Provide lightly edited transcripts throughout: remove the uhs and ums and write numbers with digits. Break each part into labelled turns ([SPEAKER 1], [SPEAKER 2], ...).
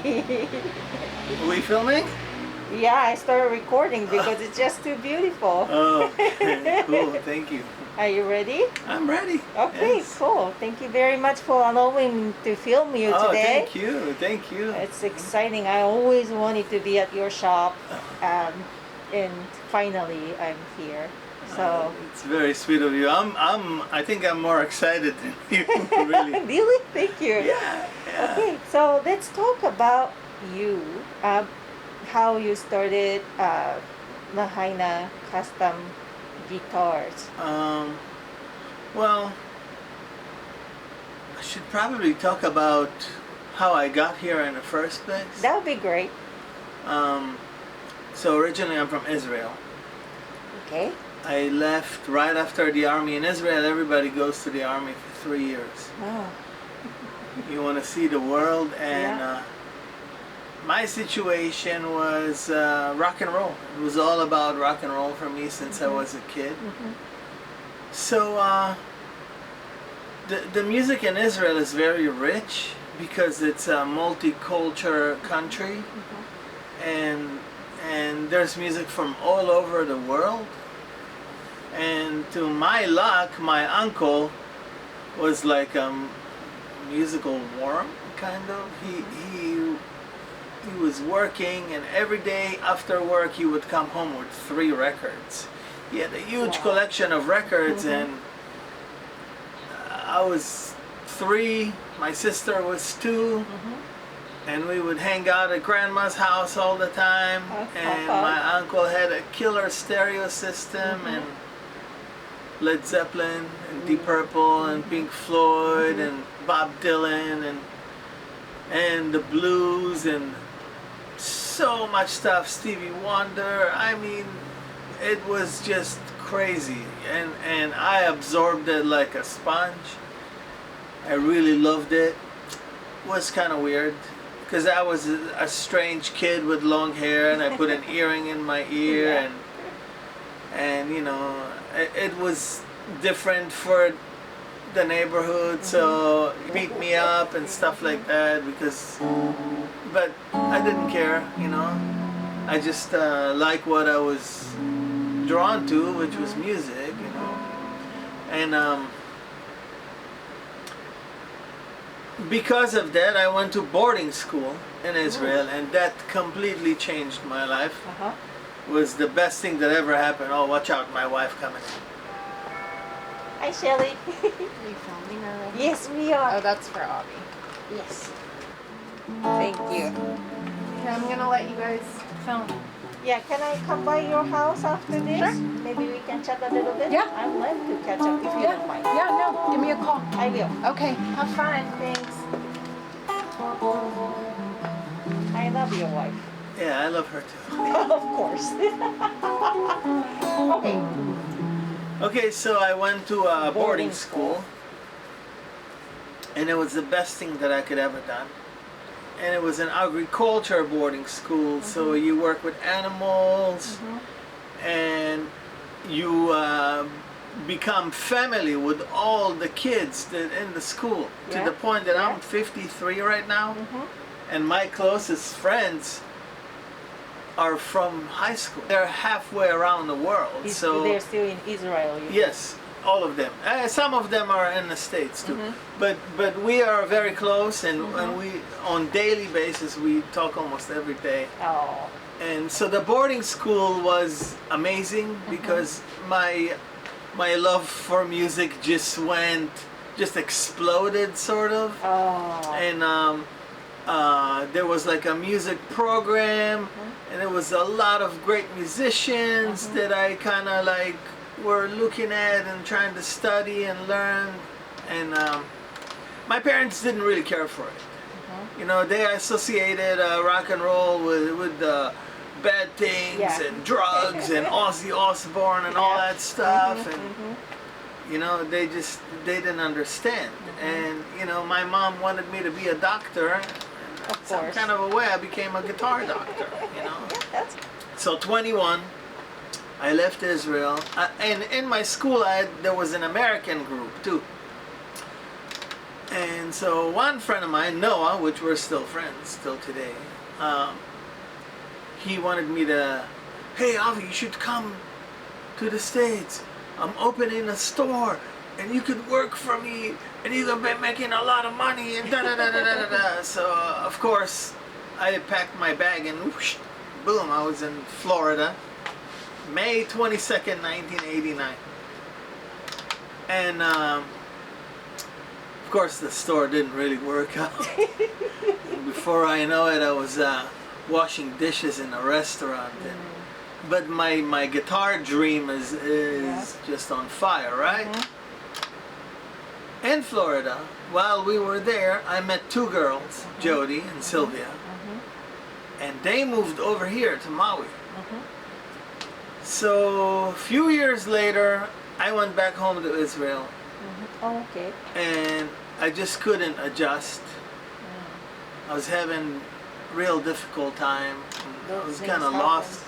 [SPEAKER 1] Are we filming?
[SPEAKER 2] Yeah, I started recording because it's just too beautiful.
[SPEAKER 1] Oh, okay. Cool. Thank you.
[SPEAKER 2] Are you ready?
[SPEAKER 1] I'm ready.
[SPEAKER 2] Okay,
[SPEAKER 1] Yes.
[SPEAKER 2] cool. Thank you very much for allowing me to film you
[SPEAKER 1] Oh,
[SPEAKER 2] today.
[SPEAKER 1] thank you. Thank you.
[SPEAKER 2] It's exciting. I always wanted to be at your shop, and finally I'm here. So
[SPEAKER 1] It's very sweet of you. I think I'm more excited than you, really.
[SPEAKER 2] really, thank you.
[SPEAKER 1] Yeah.
[SPEAKER 2] Okay, so let's talk about you. How you started Lahaina Custom Guitars.
[SPEAKER 1] Well, I should probably talk about how I got here in the first place.
[SPEAKER 2] That would be great.
[SPEAKER 1] So originally I'm from Israel.
[SPEAKER 2] Okay.
[SPEAKER 1] I left right after the army. In Israel, everybody goes to the army for 3 years.
[SPEAKER 2] Oh.
[SPEAKER 1] You want to see the world, and
[SPEAKER 2] Yeah.
[SPEAKER 1] my situation was rock and roll. It was all about rock and roll for me since I was a kid. So the music in Israel is very rich because it's a multicultural country, and there's music from all over the world. And to my luck, my uncle was like a musical worm, kind of. He was working, and every day after work he would come home with 3 records. He had a huge collection of records, and I was 3, my sister was 2, and we would hang out at grandma's house all the time, and my uncle had a killer stereo system, and Led Zeppelin, and Deep Purple, and Pink Floyd, and Bob Dylan, and the blues, and so much stuff, Stevie Wonder. I mean, it was just crazy, and I absorbed it like a sponge. I really loved it. It was kind of weird because I was a strange kid with long hair, and I put an earring in my ear, and you know, it was different for the neighborhood, so beat me up and stuff like that but I didn't care, you know. I just like what I was drawn to, which was music, you know. And because of that, I went to boarding school in Israel, and that completely changed my life. It was the best thing that ever happened. Oh, watch out, my wife coming in.
[SPEAKER 2] Hi, Shelly.
[SPEAKER 3] Are you filming already?
[SPEAKER 2] Yes, we are.
[SPEAKER 3] Oh, that's for Avi.
[SPEAKER 2] Yes. Thank you.
[SPEAKER 3] Okay, I'm gonna let you guys film.
[SPEAKER 2] Yeah, can I come by your house after this?
[SPEAKER 3] Sure.
[SPEAKER 2] Maybe we can chat a little bit?
[SPEAKER 3] Yeah.
[SPEAKER 2] I'd love to catch up if you don't mind.
[SPEAKER 3] Yeah, no, give me a call.
[SPEAKER 2] I will.
[SPEAKER 3] Okay, have fun.
[SPEAKER 2] Thanks. I love your wife.
[SPEAKER 1] Yeah, I love her too.
[SPEAKER 2] Of course. Okay.
[SPEAKER 1] Okay, so I went to a boarding school, and it was the best thing that I could ever done. And it was an agriculture boarding school, so you work with animals, and you become family with all the kids that in the school, to the point that I'm 53 right now, and my closest friends are from high school. They're halfway around the world. So
[SPEAKER 2] they're still in Israel.
[SPEAKER 1] yes, all of them. Some of them are in the States too. But we are very close, and we on daily basis we talk almost every day.
[SPEAKER 2] Oh.
[SPEAKER 1] And so the boarding school was amazing because my love for music just exploded, sort of.
[SPEAKER 2] Oh.
[SPEAKER 1] And there was like a music program, and there was a lot of great musicians that I kind of like were looking at and trying to study and learn. And my parents didn't really care for it. You know, they associated rock and roll with bad things and drugs and Ozzy Osbourne and all that stuff. And you know, they didn't understand. And you know, my mom wanted me to be a doctor. Some kind of a way I became a guitar doctor, you know. So 21, I left Israel, and in my school there was an American group too. And And so one friend of mine, Noah, which we're still friends still today, he wanted me to, hey Avi, you should come to the States. I'm opening a store and you could work for me and you're gonna be making a lot of money and da da da da da da. So of course I packed my bag and whoosh, boom, I was in Florida, May 22nd, 1989. And of course the store didn't really work out. Before I know it, I was washing dishes in a restaurant. But my guitar dream is just on fire, right? In Florida, while we were there, I met two girls, Jody and Sylvia, and they moved over here to Maui. So a few years later, I went back home to Israel.
[SPEAKER 2] Oh, okay.
[SPEAKER 1] And I just couldn't adjust. I was having real difficult time. I was kind of lost,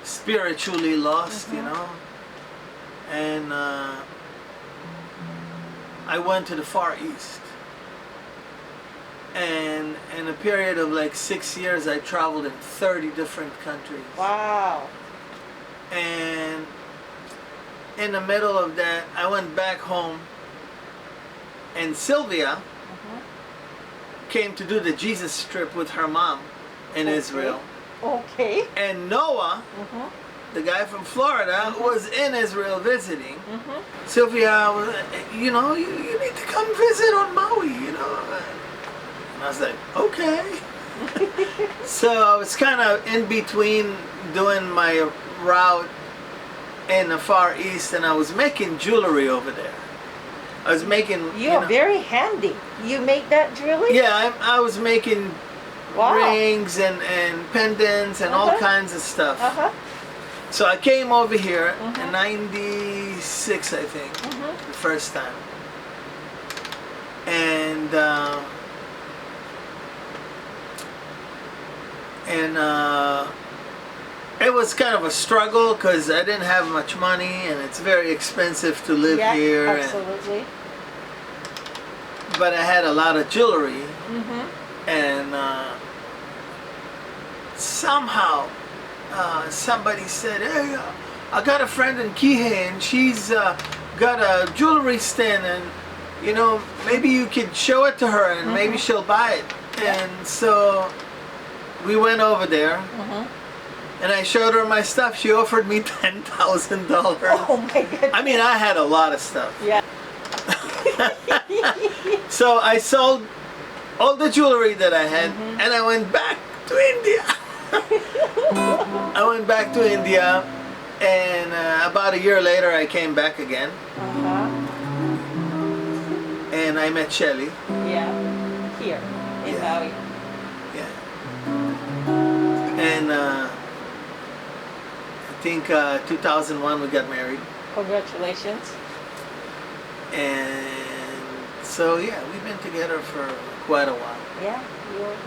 [SPEAKER 1] spiritually lost, you know. And I went to the Far East. And in a period of like 6 years, I traveled in 30 different countries.
[SPEAKER 2] Wow.
[SPEAKER 1] And in the middle of that, I went back home. And Sylvia came to do the Jesus trip with her mom in Israel.
[SPEAKER 2] Okay.
[SPEAKER 1] And Noah, the guy from Florida, was in Israel visiting. Sylvia was, you know, you need to come visit on Maui, you know. And I was like, okay. So I was kind of in between doing my route in the Far East, and I was making jewelry over there. I was making.
[SPEAKER 2] You're very handy. You make that jewelry?
[SPEAKER 1] Yeah, I was making rings and pendants and all kinds of stuff. So I came over here in '96, I think, the first time. And it was kind of a struggle because I didn't have much money and it's very expensive to live here.
[SPEAKER 2] Absolutely.
[SPEAKER 1] But I had a lot of jewelry, and somehow somebody said, hey, I got a friend in Kihei and she's got a jewelry stand, and you know, maybe you could show it to her and maybe she'll buy it. And so we went over there. And I showed her my stuff. She offered me $10,000.
[SPEAKER 2] Oh my goodness.
[SPEAKER 1] I mean, I had a lot of stuff.
[SPEAKER 2] Yeah.
[SPEAKER 1] So I sold all the jewelry that I had, and I went back to India. I went back to India, and about a year later, I came back again. And I met Shelly.
[SPEAKER 2] Yeah. Here in Maui.
[SPEAKER 1] Yeah. And I think 2001 we got married.
[SPEAKER 2] Congratulations.
[SPEAKER 1] And so yeah, we've been together for quite a while.
[SPEAKER 2] Yeah,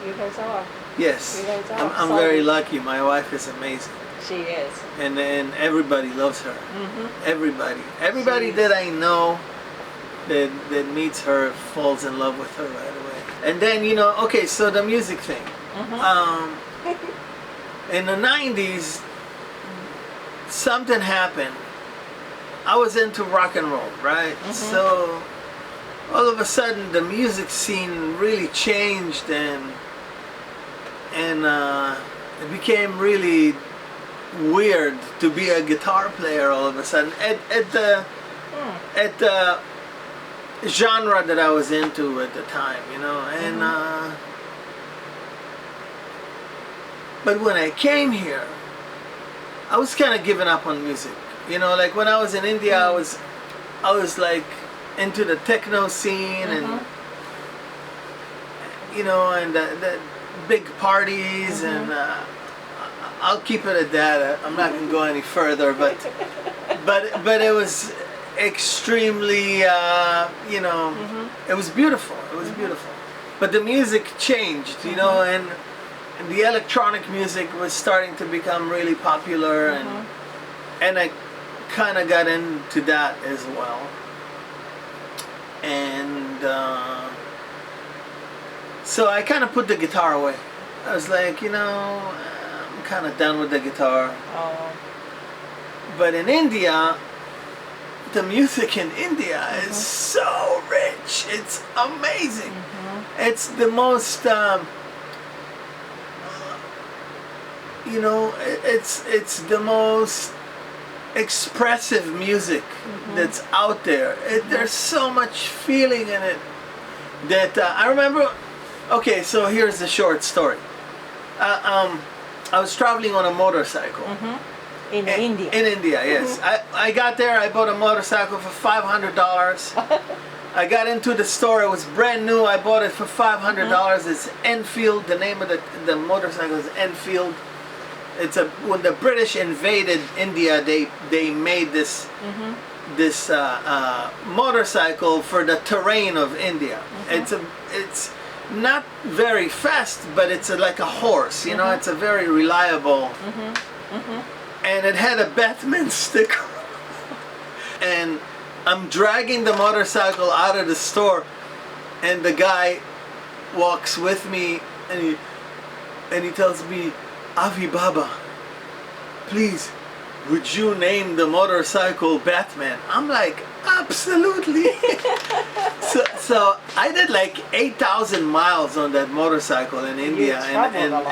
[SPEAKER 2] you guys are.
[SPEAKER 1] Yes,
[SPEAKER 2] You guys are.
[SPEAKER 1] I'm very lucky. My wife is amazing.
[SPEAKER 2] She is.
[SPEAKER 1] And everybody loves her. Everybody that I know that meets her falls in love with her right away. And then, you know, okay, so the music thing. In the 90s, something happened. I was into rock and roll, right? So all of a sudden the music scene really changed, and it became really weird to be a guitar player all of a sudden at the genre that I was into at the time, you know. And but when I came here, I was kind of giving up on music. You know, like when I was in India, I was like into the techno scene, and you know, and the big parties, and I'll keep it at that. I'm not going to go any further, but it was extremely, you know, it was beautiful. It was beautiful. But the music changed, you know, and the electronic music was starting to become really popular, and I kind of got into that as well. And So I kind of put the guitar away. I was like, I'm kind of done with the guitar.
[SPEAKER 2] Oh.
[SPEAKER 1] But in India, the music in India is so rich. It's amazing. It's the most, it's the most expressive music that's out there. There's so much feeling in it that I remember. Okay, so here's the short story. I was traveling on a motorcycle.
[SPEAKER 2] In India.
[SPEAKER 1] In India, yes. I got there, I bought a motorcycle for $500. I got into the store, it was brand new, I bought it for $500. It's Enfield, the name of the motorcycle is Enfield. When the British invaded India, they made this motorcycle for the terrain of India. It's not very fast, but it's like a horse, it's a very reliable. And it had a Batman sticker. And I'm dragging the motorcycle out of the store, and the guy walks with me, and he tells me, Avi Baba, please, would you name the motorcycle Batman? I'm like, absolutely. so I did like 8,000 miles on that motorcycle in India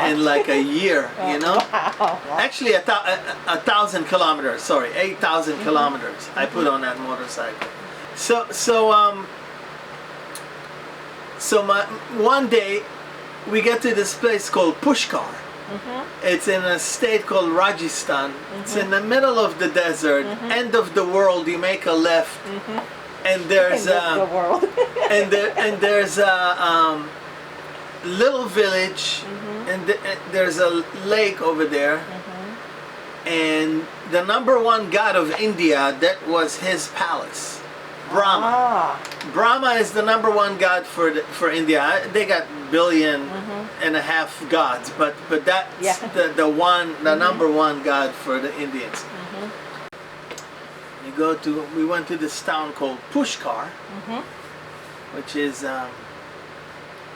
[SPEAKER 1] in like a year,
[SPEAKER 2] Wow.
[SPEAKER 1] Actually, 1,000 kilometers. Sorry, 8,000 kilometers I put on that motorcycle. So one day we get to this place called Pushkar. It's in a state called Rajasthan. It's in the middle of the desert, end of the world. You make a left, and there's
[SPEAKER 2] the world.
[SPEAKER 1] and there's a little village, and there's a lake over there. And the number one god of India, that was his palace, Brahma. Brahma is the number one god for India. They got 1.5 billion gods, but that's the number one god for the Indians. We went to this town called Pushkar, which is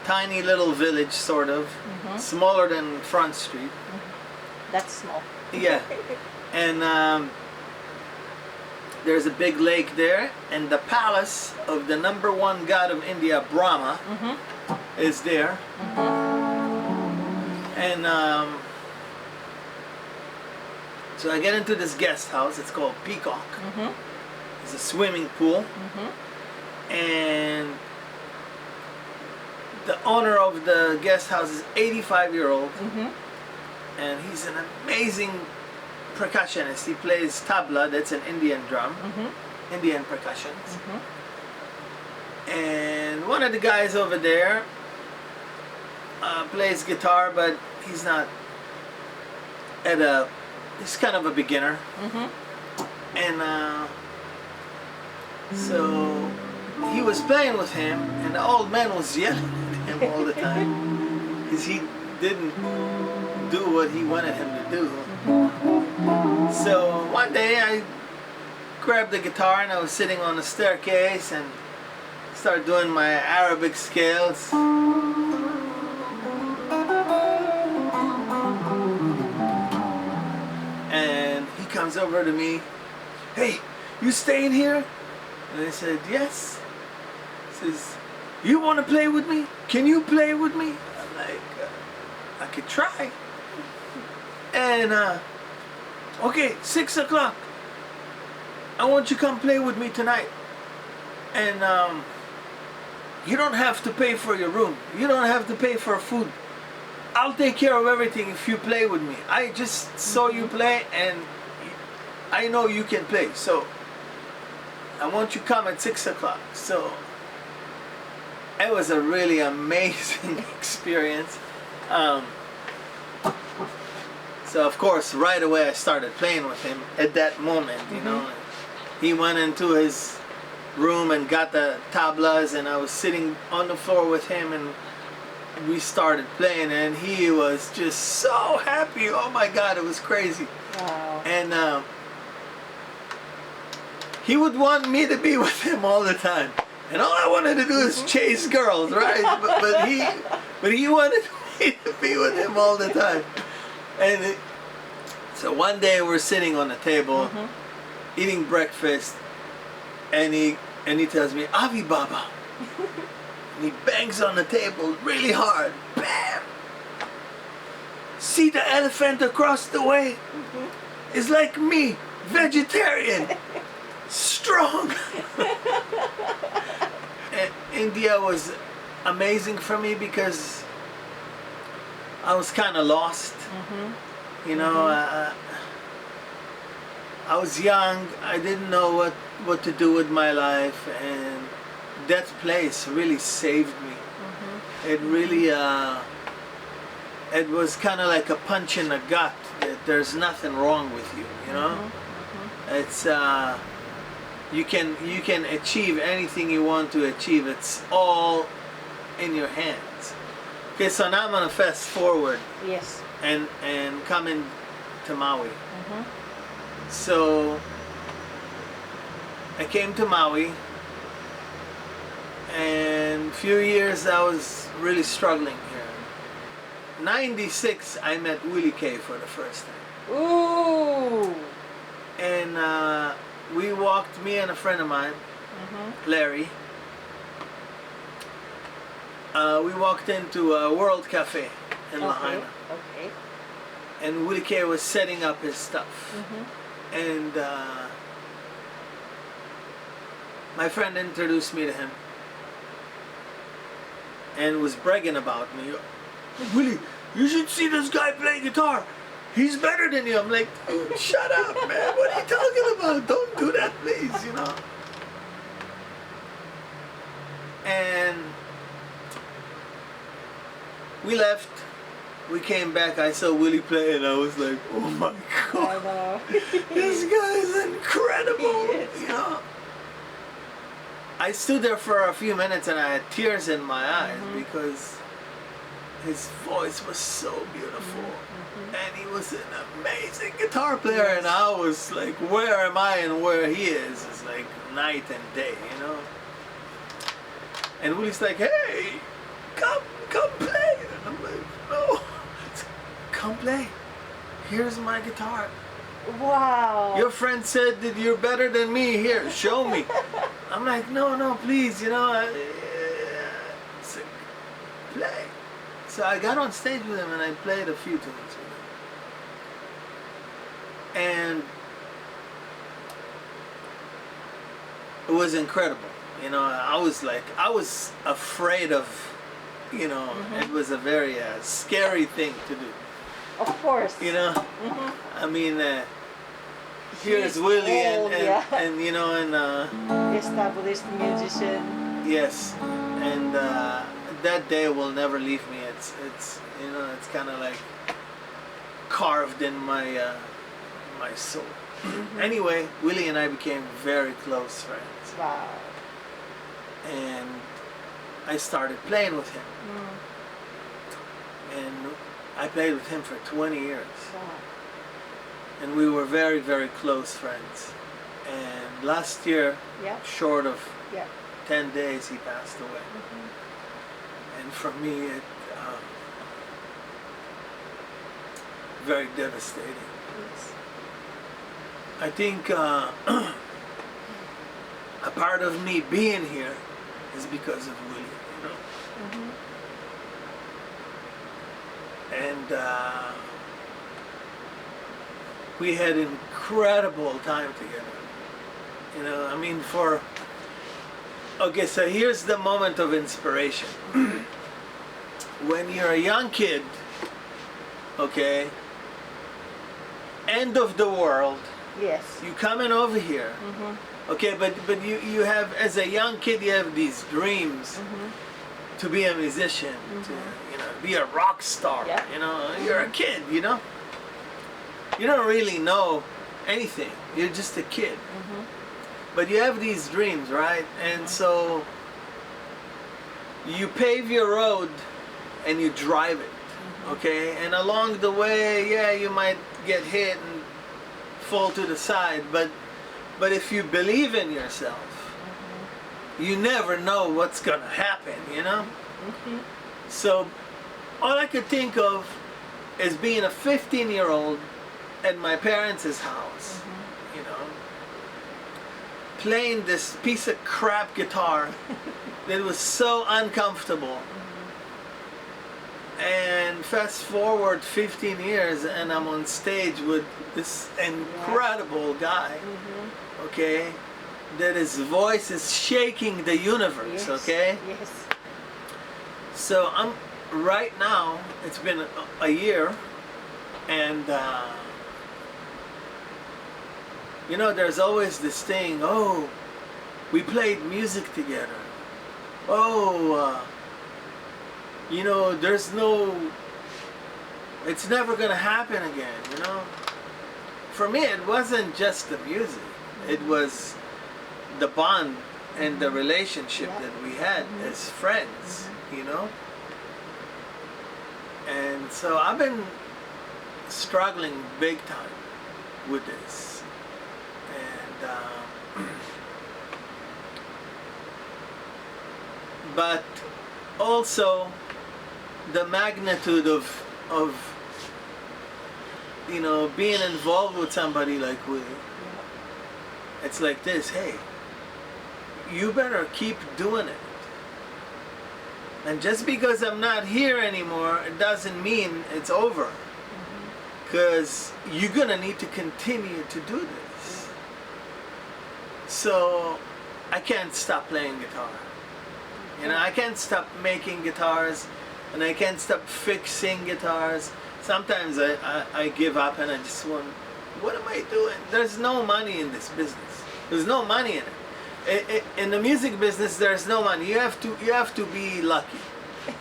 [SPEAKER 1] tiny little village, sort of smaller than Front Street.
[SPEAKER 2] That's small.
[SPEAKER 1] Yeah, and there's a big lake there, and the palace of the number one god of India, Brahma, is there. And so I get into this guest house. It's called Peacock. It's a swimming pool, and the owner of the guest house is 85-year-old, and he's an amazing percussionist. He plays tabla, that's an Indian drum, Indian percussions. And one of the guys over there plays guitar, but he's not he's kind of a beginner. And so he was playing with him, and the old man was yelling at him all the time because he didn't do what he wanted him to do. So one day I grabbed the guitar and I was sitting on the staircase and started doing my Arabic scales. And he comes over to me, "Hey, you staying here?" And I said, "Yes." He says, "You want to play with me? Can you play with me?" I'm like, "I could try." And okay, 6 o'clock. I want you to come play with me tonight. And you don't have to pay for your room. You don't have to pay for food. I'll take care of everything if you play with me. I just saw you play and I know you can play. So I want you to come at 6 o'clock. So it was a really amazing experience. So of course, right away I started playing with him at that moment, you know. He went into his room and got the tablas, and I was sitting on the floor with him, and we started playing, and he was just so happy. Oh my God, it was crazy.
[SPEAKER 2] Wow.
[SPEAKER 1] And he would want me to be with him all the time. And all I wanted to do is chase girls, right? But he wanted me to be with him all the time. So one day we're sitting on the table, eating breakfast, and he tells me, Avi Baba. And he bangs on the table really hard. Bam! See the elephant across the way? It's like me, vegetarian, strong. And India was amazing for me because I was kind of lost. You know, I was young. I didn't know what to do with my life, and that place really saved me. It really, it was kind of like a punch in the gut. That there's nothing wrong with you, you know. It's you can achieve anything you want to achieve. It's all in your hands. Okay, so now I'm gonna fast forward.
[SPEAKER 2] Yes.
[SPEAKER 1] And coming to Maui. So I came to Maui, and a few years I was really struggling here. 96 I met Willie K for the first time.
[SPEAKER 2] Ooh.
[SPEAKER 1] And we walked, me and a friend of mine, Larry, we walked into a World Cafe in Lahaina.
[SPEAKER 2] Okay.
[SPEAKER 1] And Willie K was setting up his stuff. And my friend introduced me to him and was bragging about me. Willie, you should see this guy play guitar. He's better than you. I'm like, dude, shut up, man. What are you talking about? Don't do that, please, you know. And we left. We came back. I saw Willie play, and I was like, oh my God. This guy is incredible, you know. I stood there for a few minutes and I had tears in my eyes because his voice was so beautiful. And he was an amazing guitar player, and I was like, where am I and where he is? It's like night and day, you know. And Willie's like, hey, come play. And I'm like, no, come play. Here's my guitar.
[SPEAKER 2] Wow.
[SPEAKER 1] Your friend said that you're better than me. Here, show me. I'm like, no, please, you know. So, play. So I got on stage with him and I played a few tunes with him. And it was incredible. You know, I was afraid of, you know, it was a very scary thing to do.
[SPEAKER 2] Of course.
[SPEAKER 1] You know, I mean, here's Willie and you know, and
[SPEAKER 2] established musician.
[SPEAKER 1] yes, and that day will never leave me. It's you know, it's kind of like carved in my my soul. Anyway, Willie and I became very close friends.
[SPEAKER 2] Wow.
[SPEAKER 1] And I started playing with him. And I played with him for 20 years.
[SPEAKER 2] Wow.
[SPEAKER 1] And we were very, very close friends. And last year, short of 10 days, he passed away. And for me, it very devastating.
[SPEAKER 2] Yes.
[SPEAKER 1] I think a part of me being here is because of Willie, you know. And we had incredible time together. You know, I mean, okay, so here's the moment of inspiration. When you're a young kid, okay, end of the world.
[SPEAKER 2] Yes.
[SPEAKER 1] You coming over here, okay, but you have, as a young kid, you have these dreams to be a musician, to, you know, be a rock star. You know, you're a kid, you know. You don't really know anything. You're just a kid, but you have these dreams, right? And so you pave your road and you drive it, okay. And along the way, you might get hit and fall to the side, but if you believe in yourself, you never know what's gonna happen, you know? So all I could think of is being a 15-year-old at my parents' house, you know, playing this piece of crap guitar that was so uncomfortable. And fast forward 15 years and I'm on stage with this incredible guy, okay, that his voice is shaking the universe, okay?
[SPEAKER 2] Yes.
[SPEAKER 1] So I'm right now, it's been a year, and you know, there's always this thing, oh, we played music together. Oh, you know, it's never gonna happen again, you know? For me, it wasn't just the music, it was the bond and the relationship that we had as friends, you know? And so I've been struggling big time with this. And but also the magnitude of you know, being involved with somebody like Willie. It's like this, hey, you better keep doing it. And just because I'm not here anymore, it doesn't mean it's over. Because you're gonna need to continue to do this. So I can't stop playing guitar. You know, I can't stop making guitars, and I can't stop fixing guitars. Sometimes I give up and I just want, what am I doing? There's no money in this business. There's no money in it. In the music business, there's no money. You have to be lucky,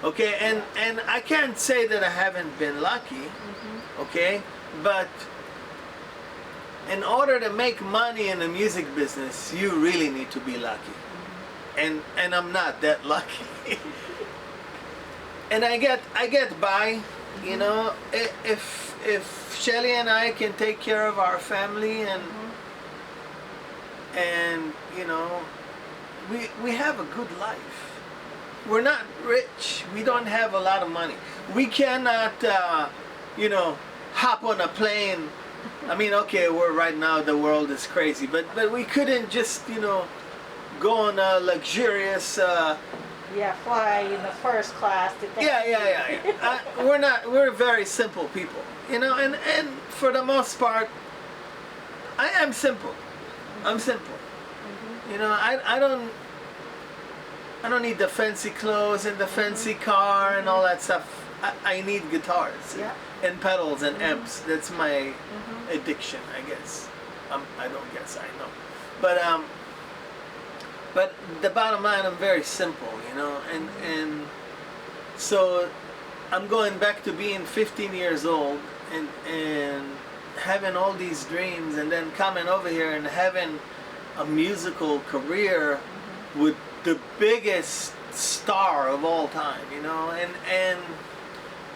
[SPEAKER 1] okay? And I can't say that I haven't been lucky, okay? But in order to make money in the music business, you really need to be lucky, and I'm not that lucky. And I get by, you know. If Shelly and I can take care of our family and you know, we have a good life. We're not rich. We don't have a lot of money. We cannot, you know, hop on a plane. I mean, okay, we're right now, the world is crazy, but we couldn't just, you know, go on a luxurious.
[SPEAKER 2] Fly in the first class.
[SPEAKER 1] We're very simple people, you know, and for the most part, I am simple. I'm simple. You know, I don't need the fancy clothes and the fancy car and all that stuff. I need guitars and pedals and amps. That's my addiction, I guess. I don't guess, I know. But the bottom line, I'm very simple, you know, and so I'm going back to being 15 years old and having all these dreams, and then coming over here and having a musical career with the biggest star of all time, you know, and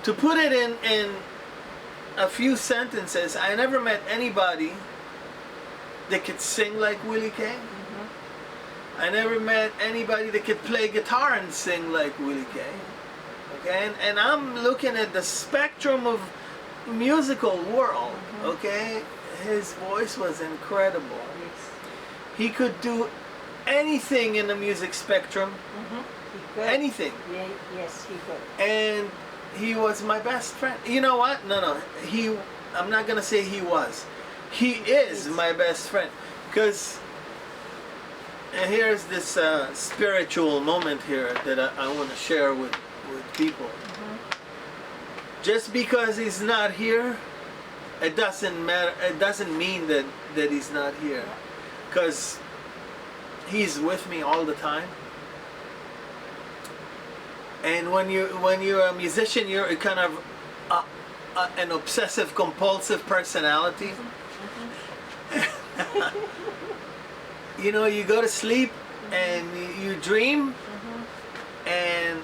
[SPEAKER 1] to put it in a few sentences, I never met anybody that could sing like Willie K. I never met anybody that could play guitar and sing like Willie K. Okay, and I'm looking at the spectrum of musical world. Okay, his voice was incredible. He could do anything in the music spectrum.
[SPEAKER 2] He could.
[SPEAKER 1] Anything.
[SPEAKER 2] Yes, he could.
[SPEAKER 1] And he was my best friend. You know what? No. I'm not gonna say he was. He is my best friend. Because here's this spiritual moment here that I want to share with people. Just because he's not here, it doesn't matter. It doesn't mean that he's not here. Because he's with me all the time. And when you're a musician, you're kind of an obsessive compulsive personality. You know, you go to sleep and you dream, and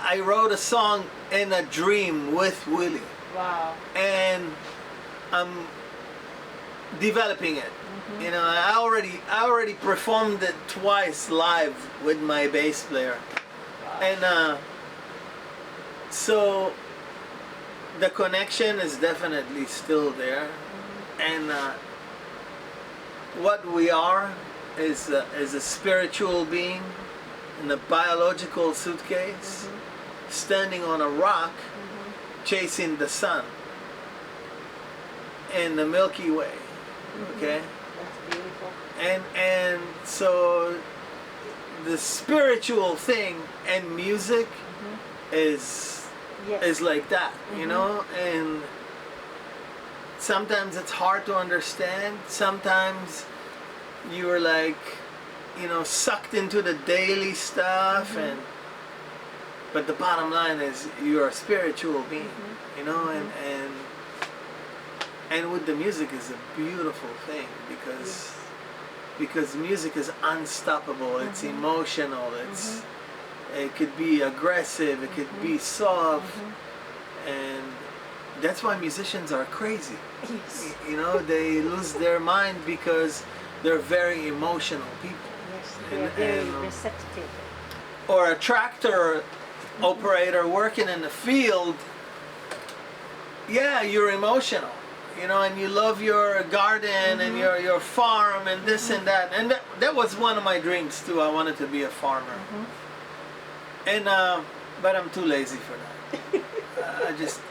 [SPEAKER 1] I wrote a song in a dream with Willie.
[SPEAKER 2] Wow.
[SPEAKER 1] And developing it. You know, I already performed it twice live with my bass player, and so the connection is definitely still there, and what we are is a spiritual being in a biological suitcase, standing on a rock, chasing the sun in the Milky Way. Okay.
[SPEAKER 2] That's beautiful.
[SPEAKER 1] And so the spiritual thing and music is like that, you know, and sometimes it's hard to understand. Sometimes you're like, you know, sucked into the daily stuff, but the bottom line is you're a spiritual being, you know, and with the music is a beautiful thing because music is unstoppable. It's emotional. It could be aggressive. It could be soft, and that's why musicians are crazy.
[SPEAKER 2] Yes.
[SPEAKER 1] You know, they lose their mind because they're very emotional people.
[SPEAKER 2] Yes, they are very receptive.
[SPEAKER 1] Or a tractor operator working in the field. Yeah, you're emotional. You know, and you love your garden and your farm and this and that. And that was one of my dreams too. I wanted to be a farmer. And but I'm too lazy for that.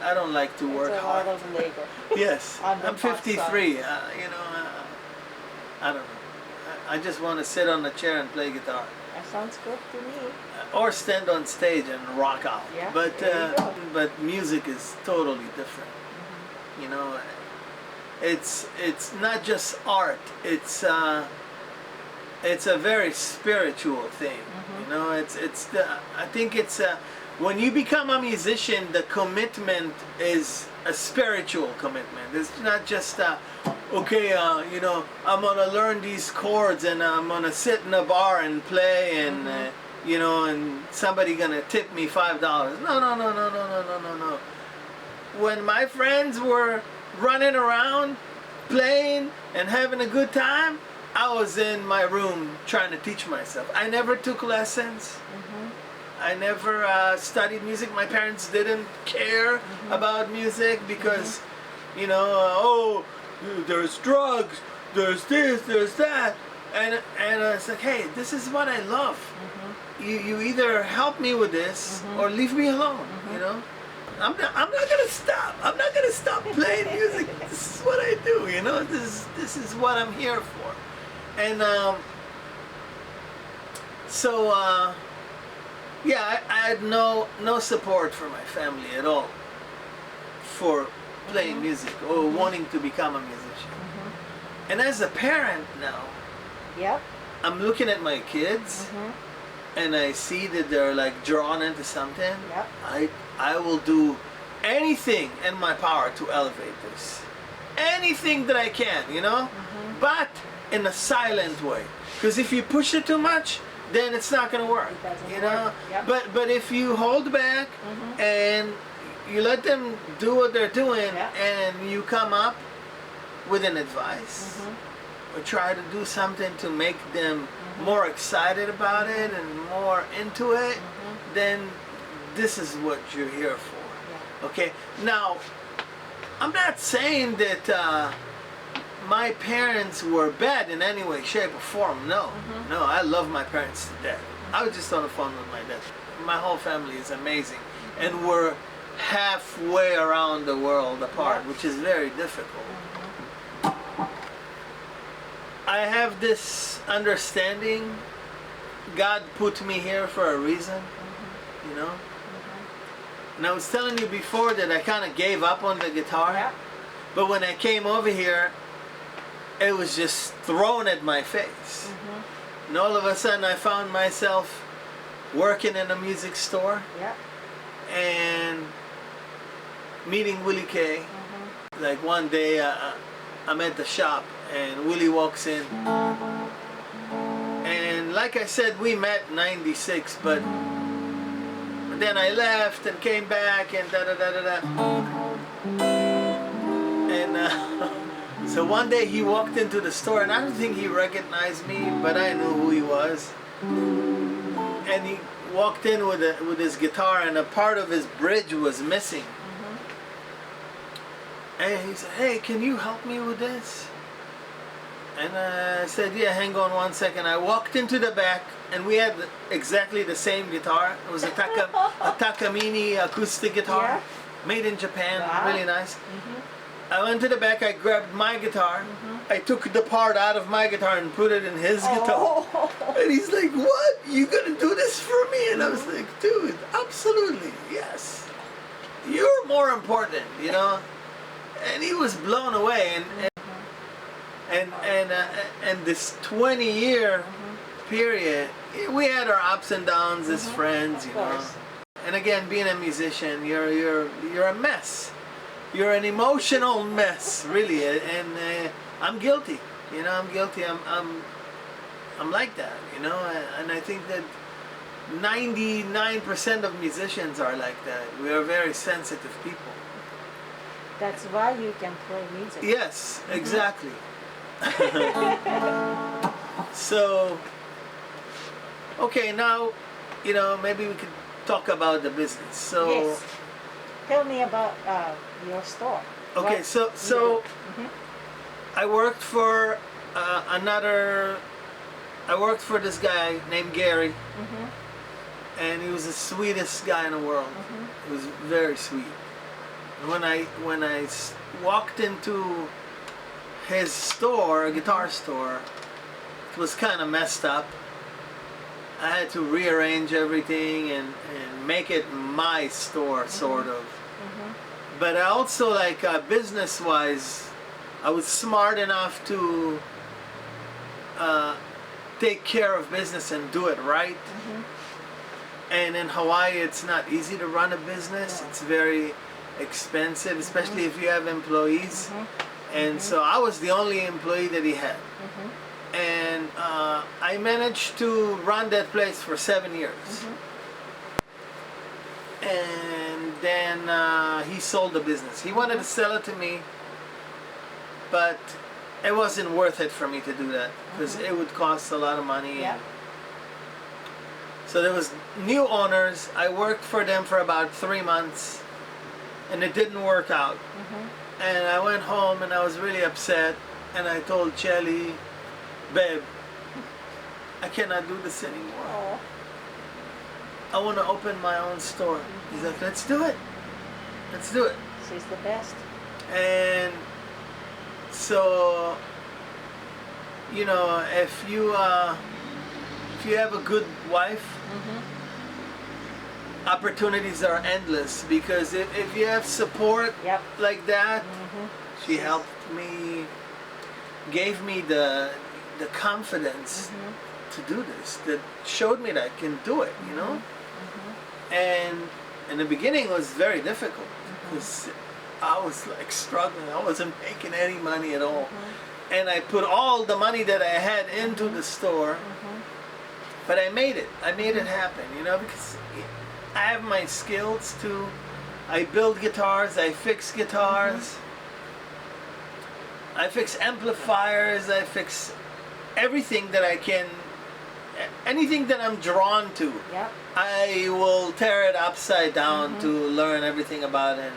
[SPEAKER 1] I don't like to work
[SPEAKER 2] It's a
[SPEAKER 1] hard.
[SPEAKER 2] lot of labor.
[SPEAKER 1] Yes,
[SPEAKER 2] On the
[SPEAKER 1] I'm 53.
[SPEAKER 2] hot
[SPEAKER 1] You know, I don't know. I just want to sit on the chair and play guitar,
[SPEAKER 2] That sounds good to me.
[SPEAKER 1] or stand on stage and rock out.
[SPEAKER 2] Yeah,
[SPEAKER 1] But
[SPEAKER 2] there you go.
[SPEAKER 1] but music is totally different. You know, it's not just art. It's a very spiritual thing. You know, I think it's when you become a musician, the commitment is a spiritual commitment. It's not just okay, you know, I'm gonna learn these chords and I'm gonna sit in a bar and play and you know, and somebody gonna tip me $5. No. When my friends were running around, playing and having a good time, I was in my room trying to teach myself. I never took lessons. I never studied music. My parents didn't care about music because, you know, oh, there's drugs, there's this, there's that. And it's like, hey, this is what I love. You either help me with this or leave me alone, you know? I'm not gonna stop. I'm not gonna stop playing music. This is what I do, you know. This is what I'm here for. And so yeah, I had no support from my family at all for playing music or wanting to become a musician. And as a parent now,
[SPEAKER 2] Yep.
[SPEAKER 1] I'm looking at my kids and I see that they're like drawn into something.
[SPEAKER 2] Yep.
[SPEAKER 1] I will do anything in my power to elevate this. Anything that I can, you know? But in a silent way. Because if you push it too much, then it's not going to work.
[SPEAKER 2] It doesn't
[SPEAKER 1] you know?
[SPEAKER 2] work. Yep.
[SPEAKER 1] But if you hold back and you let them do what they're doing and you come up with an advice or try to do something to make them more excited about it and more into it, then this is what you're here for. Okay? Now, I'm not saying that my parents were bad in any way, shape, or form. No. No, I love my parents to death. I was just on the phone with my dad. My whole family is amazing. And we're halfway around the world apart, which is very difficult. I have this understanding. God put me here for a reason, you know? And I was telling you before that I kind of gave up on the guitar. But when I came over here, it was just thrown at my face. And all of a sudden I found myself working in a music store and meeting Willie K. Like one day I'm at the shop and Willie walks in. And like I said, we met in '96, but then I left and came back and da-da-da-da-da. And so So one day he walked into the store, and I don't think he recognized me, but I knew who he was. And he walked in with his guitar, and a part of his bridge was missing. And he said, "Hey, can you help me with this?" And I said, "Yeah, hang on one second." I walked into the back, and we had exactly the same guitar. It was a Takamine acoustic guitar,
[SPEAKER 2] Yeah.
[SPEAKER 1] made in Japan,
[SPEAKER 2] Wow.
[SPEAKER 1] really nice. I went to the back, I grabbed my guitar, I took the part out of my guitar and put it in his guitar. And he's like, "What? You gonna do this for me?" And I was like, "Dude, absolutely, yes. You're more important, you know." And he was blown away, and this 20-year period, we had our ups and downs as friends, you know. And again, being a musician, you're a mess. You're an emotional mess, really, and I'm guilty. You know, I'm guilty. I'm like that, you know, and I think that 99% of musicians are like that. We are very sensitive people.
[SPEAKER 2] That's why you can play music.
[SPEAKER 1] Yes, exactly. So, okay, now, you know, maybe we could talk about the business. So,
[SPEAKER 2] Yes. Tell me about your store.
[SPEAKER 1] okay,
[SPEAKER 2] What
[SPEAKER 1] so I worked for I worked for this guy named Gary, and he was the sweetest guy in the world. He was very sweet. When I walked into his store, a guitar store, it was kind of messed up. I had to rearrange everything and make it my store, sort of. But I also, like, business-wise, I was smart enough to take care of business and do it right. And in Hawaii, it's not easy to run a business. It's very expensive, especially if you have employees. And so I was the only employee that he had. And I managed to run that place for 7 years. And then he sold the business. He wanted to sell it to me, but it wasn't worth it for me to do that because it would cost a lot of money.
[SPEAKER 2] Yeah.
[SPEAKER 1] So there was new owners. I worked for them for about 3 months, and it didn't work out. And I went home and I was really upset, and I told Chelly, "Babe, I cannot do this anymore.
[SPEAKER 2] Oh.
[SPEAKER 1] I want to open my own store." He's like, "Let's do it. Let's do it."
[SPEAKER 2] She's the best.
[SPEAKER 1] And so, you know, if you have a good wife, opportunities are endless, because if you have support
[SPEAKER 2] Yep.
[SPEAKER 1] like that, she helped me, gave me the confidence to do this, that showed me that I can do it, you know. And in the beginning it was very difficult because I was like struggling. I wasn't making any money at all. And I put all the money that I had into the store, but I made it. I made it happen, you know, because I have my skills too. I build guitars, I fix guitars, I fix amplifiers, I fix everything that I can, anything that I'm drawn to.
[SPEAKER 2] Yep.
[SPEAKER 1] I will tear it upside down to learn everything about it,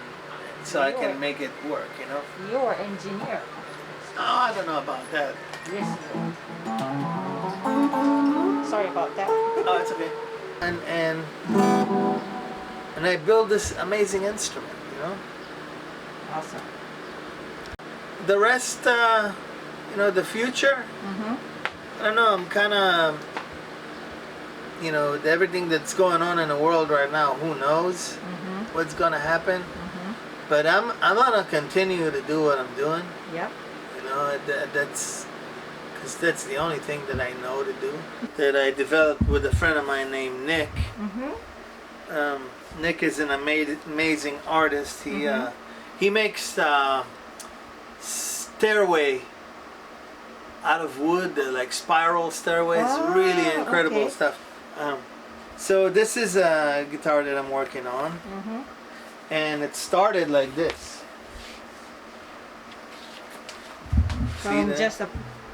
[SPEAKER 1] so I can make it work, you know.
[SPEAKER 2] You're an engineer.
[SPEAKER 1] Oh, I don't know about that.
[SPEAKER 2] Yes. Sorry about that.
[SPEAKER 1] Oh, it's okay. And I build this amazing instrument, you know.
[SPEAKER 2] Awesome.
[SPEAKER 1] The rest, you know, the future, I don't know, I'm kind of, you know, everything that's going on in the world right now, who knows what's going to happen. But I'm going to continue to do what I'm doing.
[SPEAKER 2] Yep.
[SPEAKER 1] You know, that's, because that's the only thing that I know to do. That I developed with a friend of mine named Nick. Nick is an amazing artist. He makes stairway out of wood, like spiral stairways. Really incredible stuff. So this is a guitar that I'm working on, and it started like this.
[SPEAKER 2] from
[SPEAKER 1] that?
[SPEAKER 2] just a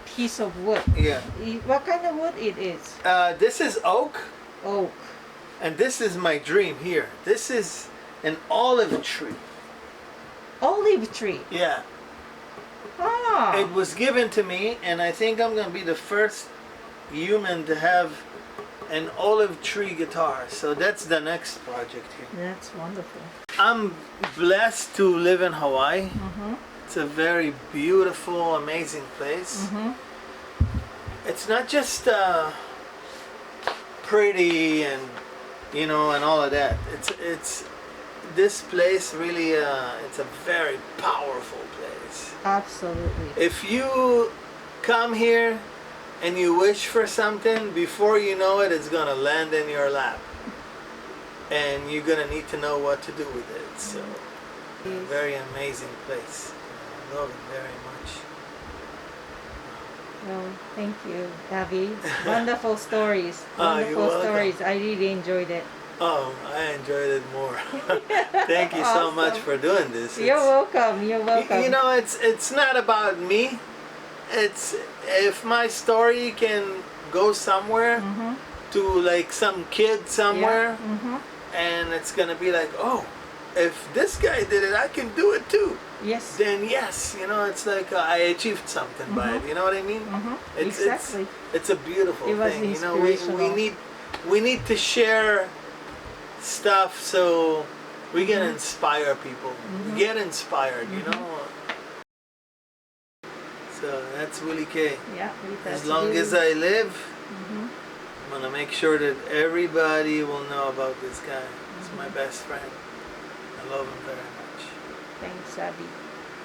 [SPEAKER 2] piece of wood.
[SPEAKER 1] Yeah.
[SPEAKER 2] What kind of wood it is?
[SPEAKER 1] This is oak,
[SPEAKER 2] Oak.
[SPEAKER 1] and this is my dream here. This is an olive tree.
[SPEAKER 2] Olive tree.
[SPEAKER 1] Yeah.
[SPEAKER 2] Ah.
[SPEAKER 1] It was given to me, and I think I'm gonna be the first human to have an olive tree guitar. So that's the next project here.
[SPEAKER 2] That's wonderful.
[SPEAKER 1] I'm blessed to live in Hawaii.
[SPEAKER 2] Mm-hmm.
[SPEAKER 1] It's a very beautiful, amazing place.
[SPEAKER 2] Mm-hmm.
[SPEAKER 1] It's not just pretty and and all of that. It's this place really. It's a very powerful place.
[SPEAKER 2] Absolutely.
[SPEAKER 1] If you come here and you wish for something, before you know it, it's gonna land in your lap, and you're gonna need to know what to do with it. So, a very amazing place. I love it very much.
[SPEAKER 2] Well, thank you, Avi. Wonderful stories.
[SPEAKER 1] Oh, you're
[SPEAKER 2] Wonderful
[SPEAKER 1] welcome.
[SPEAKER 2] stories. I really enjoyed it.
[SPEAKER 1] Oh, I enjoyed it more. Thank you so much
[SPEAKER 2] Awesome.
[SPEAKER 1] for doing this.
[SPEAKER 2] You're welcome. You're welcome.
[SPEAKER 1] You know, it's not about me. It's if my story can go somewhere
[SPEAKER 2] Mm-hmm.
[SPEAKER 1] to like some kid somewhere,
[SPEAKER 2] Yeah. Mm-hmm.
[SPEAKER 1] and it's gonna be like, oh, if this guy did it, I can do it too.
[SPEAKER 2] Yes.
[SPEAKER 1] Then yes, it's like I achieved something by it. You know what I mean?
[SPEAKER 2] Mm-hmm.
[SPEAKER 1] It's,
[SPEAKER 2] Exactly.
[SPEAKER 1] It's a beautiful
[SPEAKER 2] It was
[SPEAKER 1] thing.
[SPEAKER 2] inspirational.
[SPEAKER 1] We need to share stuff so we can inspire people. We get inspired, you know. So that's Willie K.
[SPEAKER 2] Yeah.
[SPEAKER 1] As long as I live,
[SPEAKER 2] Mm-hmm.
[SPEAKER 1] I'm gonna make sure that everybody will know about this guy. He's my best friend. I love him very much.
[SPEAKER 2] Thanks, Avi.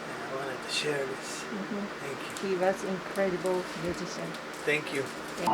[SPEAKER 1] And I wanted to share this.
[SPEAKER 2] Mm-hmm.
[SPEAKER 1] Thank you.
[SPEAKER 2] He was incredible musician.
[SPEAKER 1] Thank you.
[SPEAKER 2] Thank you.